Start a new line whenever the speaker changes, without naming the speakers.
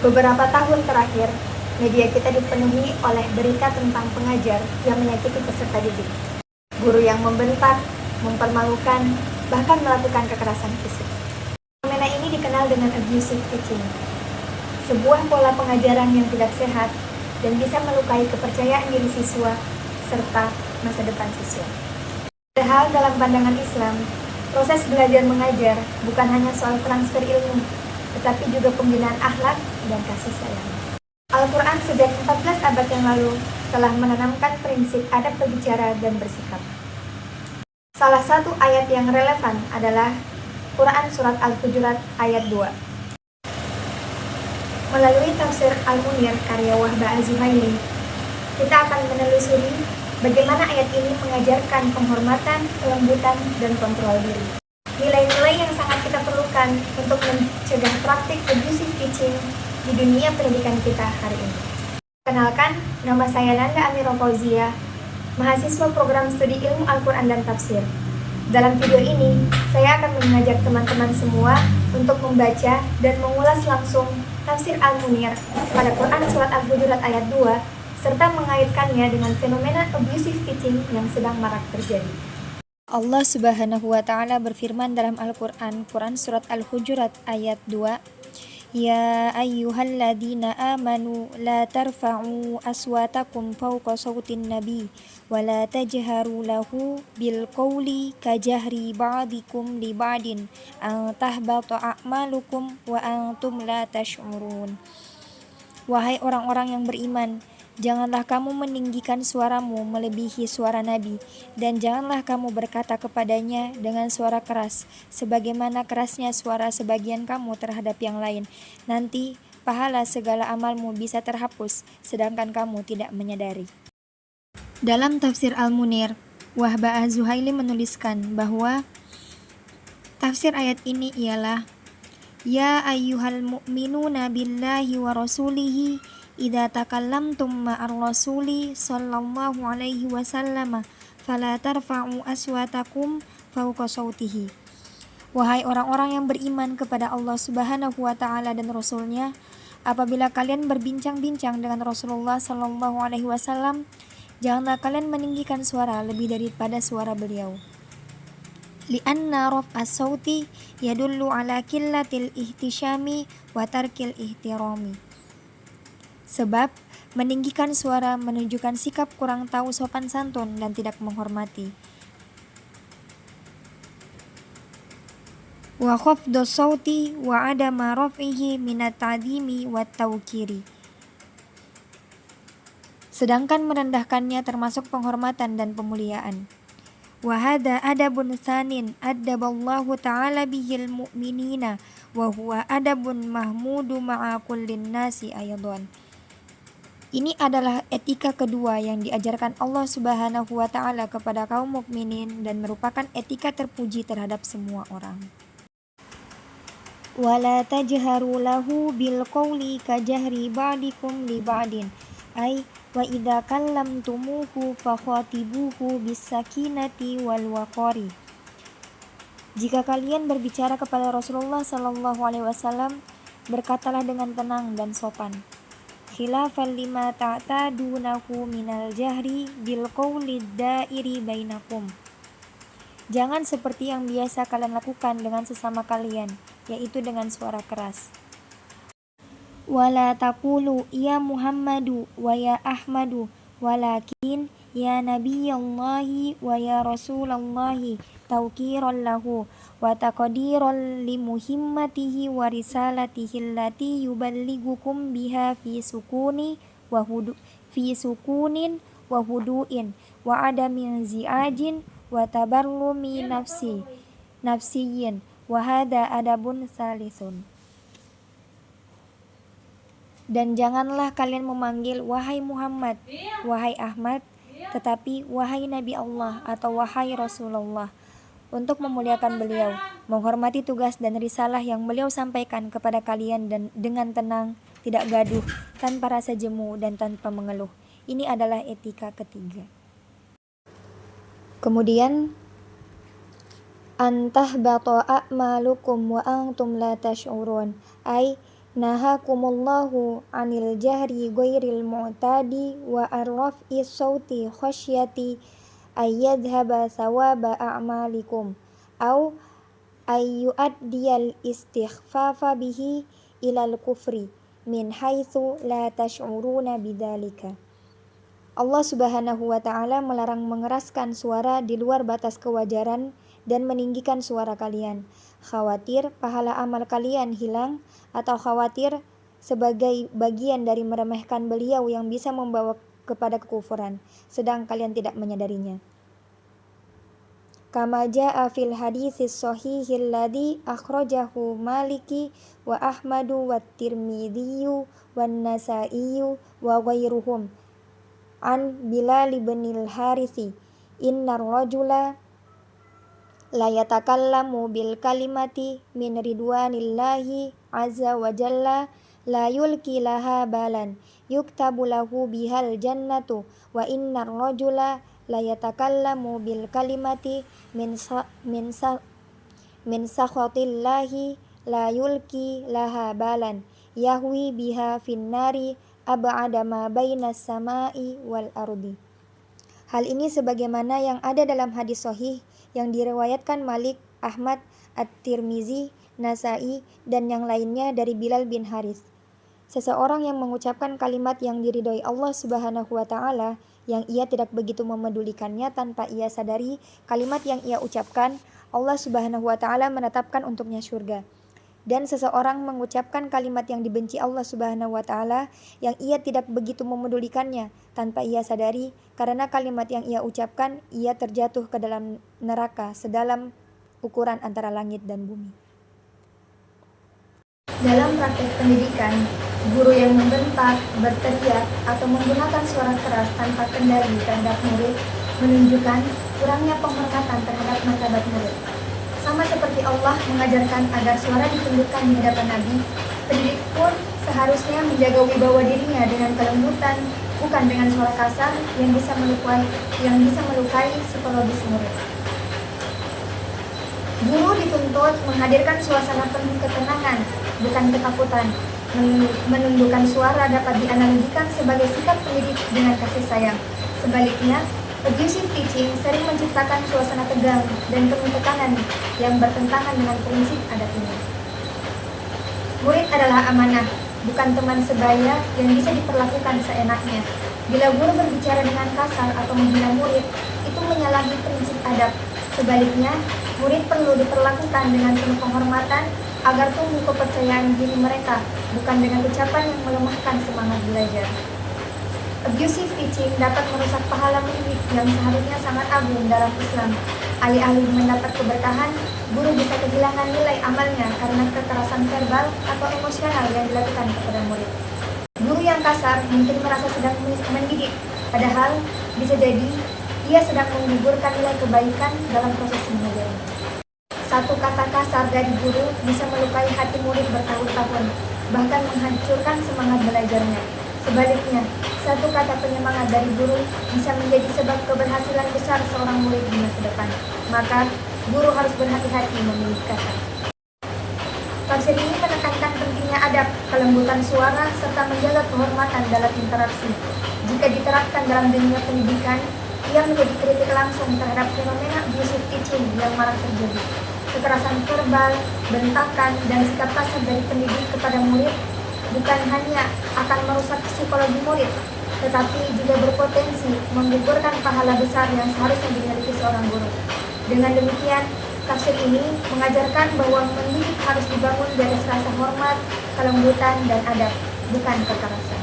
Beberapa tahun terakhir, media kita dipenuhi oleh berita tentang pengajar yang menyakiti peserta didik, guru yang membentak, mempermalukan, bahkan melakukan kekerasan fisik. Fenomena ini dikenal dengan abusive teaching, sebuah pola pengajaran yang tidak sehat dan bisa melukai kepercayaan diri siswa serta masa depan siswa. Padahal dalam pandangan Islam, proses belajar mengajar bukan hanya soal transfer ilmu, tetapi juga pembinaan akhlak dan kasih sayang. Al-Quran sejak 14 abad yang lalu telah menanamkan prinsip adab berbicara dan bersikap. Salah satu ayat yang relevan adalah Quran Surat Al-Hujurat ayat 2. Melalui tafsir Al-Munir karya Wahbah Az-Zuhaili, kita akan menelusuri bagaimana ayat ini mengajarkan penghormatan, kelembutan, dan kontrol diri. Nilai-nilai yang sangat kita perlukan untuk mencegah praktik abusive teaching di dunia pendidikan kita hari ini. Kenalkan, nama saya Nanda Amira Fauzia, mahasiswa program studi ilmu Al-Quran dan Tafsir. Dalam video ini, saya akan mengajak teman-teman semua untuk membaca dan mengulas langsung tafsir Al-Munir pada Quran Surat Al-Hujurat ayat 2, serta mengaitkannya dengan fenomena abusive teaching yang sedang marak terjadi. Allah Subhanahu wa Ta'ala berfirman dalam Al-Quran, Quran Surat Al-Hujurat ayat 2, Ya ayyuhalladzina amanu la tarfa'u aswatakum fawqa sawtin nabi wa la tajharu lahu bil qawli kajahri ba'dikum li ba'din an tahbata a'malukum wa antum la tash'urun. Wahai orang-orang yang beriman, janganlah kamu meninggikan suaramu melebihi suara Nabi, dan janganlah kamu berkata kepadanya dengan suara keras, sebagaimana kerasnya suara sebagian kamu terhadap yang lain. Nanti pahala segala amalmu bisa terhapus, sedangkan kamu tidak menyadari. Dalam tafsir Al-Munir, Wahbah Az-Zuhaili menuliskan bahwa tafsir ayat ini ialah Ya ayyuhal mu'minuna billahi wa rasulihi idza takallamtum ma'ar rasuli sallallahu alaihi wasallam fala tarfa'u aswatakum fawqa sautihi. Wahai orang-orang yang beriman kepada Allah Subhanahu wa Ta'ala dan Rasulnya, apabila kalian berbincang-bincang dengan Rasulullah sallallahu alaihi wasallam, janganlah kalian meninggikan suara lebih daripada suara beliau. Li'anna raf'a sauti yadullu ala qillatil ihtishami wa tarkil ihtirami. Sebab meninggikan suara menunjukkan sikap kurang tahu sopan santun dan tidak menghormati. Wa khafdu sauti wa adama raf'ihi minat ta'dimi wa tawkiri. Sedangkan merendahkannya termasuk penghormatan dan pemuliaan. Wa hadha adabun tsanin addaballahu ta'ala bihil mu'minina wa huwa adabun mahmudu ma'a kullin nasi ayadun. Ini adalah etika kedua yang diajarkan Allah Subhanahu wa Ta'ala kepada kaum mukminin dan merupakan etika terpuji terhadap semua orang. Wala tajharu lahu bil qawli kajahri ba'dikum li ba'din ay wa idza kallamtumuhu fakhatibuhu bisakinati wal waqari. Jika kalian berbicara kepada Rasulullah sallallahu alaihi wasallam, berkatalah dengan tenang dan sopan. Khilafan lima ta'tadunahu minal jahri bil qawli dairi bainakum. Jangan seperti yang biasa kalian lakukan dengan sesama kalian, yaitu dengan suara keras. Wala taqulu ya Muhammadu wa ya Ahmadu walakin ya Nabiyallahi wa ya Rasulallahi tawqiran lahu wa taqdiran li muhimmatihi wa risalatihi allati yuballighukum biha fi sukunin wa huduin wa adami zi'ajin wa tabarrumi nafsiyin wa hadha adabun salisun. Dan janganlah kalian memanggil wahai Muhammad, wahai Ahmad, tetapi wahai Nabi Allah atau wahai Rasulullah, untuk memuliakan beliau, menghormati tugas dan risalah yang beliau sampaikan kepada kalian dan dengan tenang, tidak gaduh, tanpa rasa jemu dan tanpa mengeluh. Ini adalah etika ketiga. Kemudian antahbata a'malukum wa antum la tash'urun, ay nahakumullahu anil jahri ghairil mu'tadi wa arraf'i sauti khasyati ayyadhaba thawaba a'malikum au ayyu'addiyal istighfafa bihi ilal kufri min haitsu la tash'uruna bidzalika. Allah Subhanahu wa Ta'ala melarang mengeraskan suara di luar batas kewajaran dan meninggikan suara kalian, khawatir pahala amal kalian hilang atau khawatir sebagai bagian dari meremehkan beliau yang bisa membawa kepada kekufuran, sedang kalian tidak menyadarinya. Kama jaa fil haditsis shahihil ladzi akhrajahu Maliki wa Ahmadu wa Tirmidzi wan Nasa'i wa ghairuhum an Bilal bin al-Harithi innar rajula la yatakallamu bil kalimati min ridwanillahi azza wa jalla la yulki laha balan yuktabu lahu bihal jannatu wa innar rajula la yatakallamu bil kalimati min sakhatillahi la yulki laha balan yahwi biha finnari ab'ada ma bainas samai wal ardi. Hal ini sebagaimana yang ada dalam hadis sahih yang diriwayatkan Malik, Ahmad, At-Tirmizi, Nasa'i, dan yang lainnya dari Bilal bin Harith. Seseorang yang mengucapkan kalimat yang diridhoi Allah Subhanahu wa Ta'ala yang ia tidak begitu memedulikannya tanpa ia sadari kalimat yang ia ucapkan, Allah Subhanahu wa Ta'ala menetapkan untuknya surga. Dan seseorang mengucapkan kalimat yang dibenci Allah Subhanahu wa Ta'ala yang ia tidak begitu memedulikannya tanpa ia sadari, karena kalimat yang ia ucapkan ia terjatuh ke dalam neraka sedalam ukuran antara langit dan bumi. Dalam praktek pendidikan, guru yang membentak, berteriak, atau menggunakan suara keras tanpa kendali terhadap murid menunjukkan kurangnya penghormatan terhadap martabat murid. Sama seperti Allah mengajarkan agar suara ditundukkan di hadapan Nabi, pendidik pun seharusnya menjaga wibawa dirinya dengan kelembutan, bukan dengan suara kasar yang bisa melukai psikologis murid. Guru dituntut menghadirkan suasana penuh ketenangan, bukan ketakutan. Menundukkan suara dapat dianalogikan sebagai sikap pendidik dengan kasih sayang. Sebaliknya, abusive teaching sering menciptakan suasana tegang dan penuh tekanan yang bertentangan dengan prinsip adab ini. Murid adalah amanah, bukan teman sebaya yang bisa diperlakukan seenaknya. Bila guru berbicara dengan kasar atau menghina murid, itu menyalahi prinsip adab. Sebaliknya, murid perlu diperlakukan dengan penuh penghormatan agar tumbuh kepercayaan diri mereka, bukan dengan ucapan yang melemahkan semangat belajar. Abusive teaching dapat merusak pahala mendidik yang seharusnya sangat agung dalam Islam. Alih-alih mendapat keberkahan, guru bisa kehilangan nilai amalnya karena kekerasan verbal atau emosional yang dilakukan kepada murid. Guru yang kasar mungkin merasa sedang mendidik, padahal bisa jadi ia sedang menggugurkan nilai kebaikan dalam proses mengajarnya. Satu kata kasar dari guru bisa melukai hati murid bertahun-tahun, bahkan menghancurkan semangat belajarnya. Sebaliknya, satu kata penyemangat dari guru bisa menjadi sebab keberhasilan besar seorang murid di masa depan. Maka, guru harus berhati-hati memilih kata. Tafsir ini menekankan pentingnya adab, kelembutan suara, serta menjaga kehormatan dalam interaksi. Jika diterapkan dalam dunia pendidikan, ia menjadi kritik langsung terhadap fenomena abusive teaching yang marak terjadi. Kekerasan verbal, bentakan, dan sikap kasar dari pendidik kepada murid bukan hanya akan merusak psikologi murid, tetapi juga berpotensi menggugurkan pahala besar yang seharusnya dimiliki seorang guru. Dengan demikian, tafsir ini mengajarkan bahwa mendidik harus dibangun dari rasa hormat, kelembutan, dan adab, bukan kekerasan.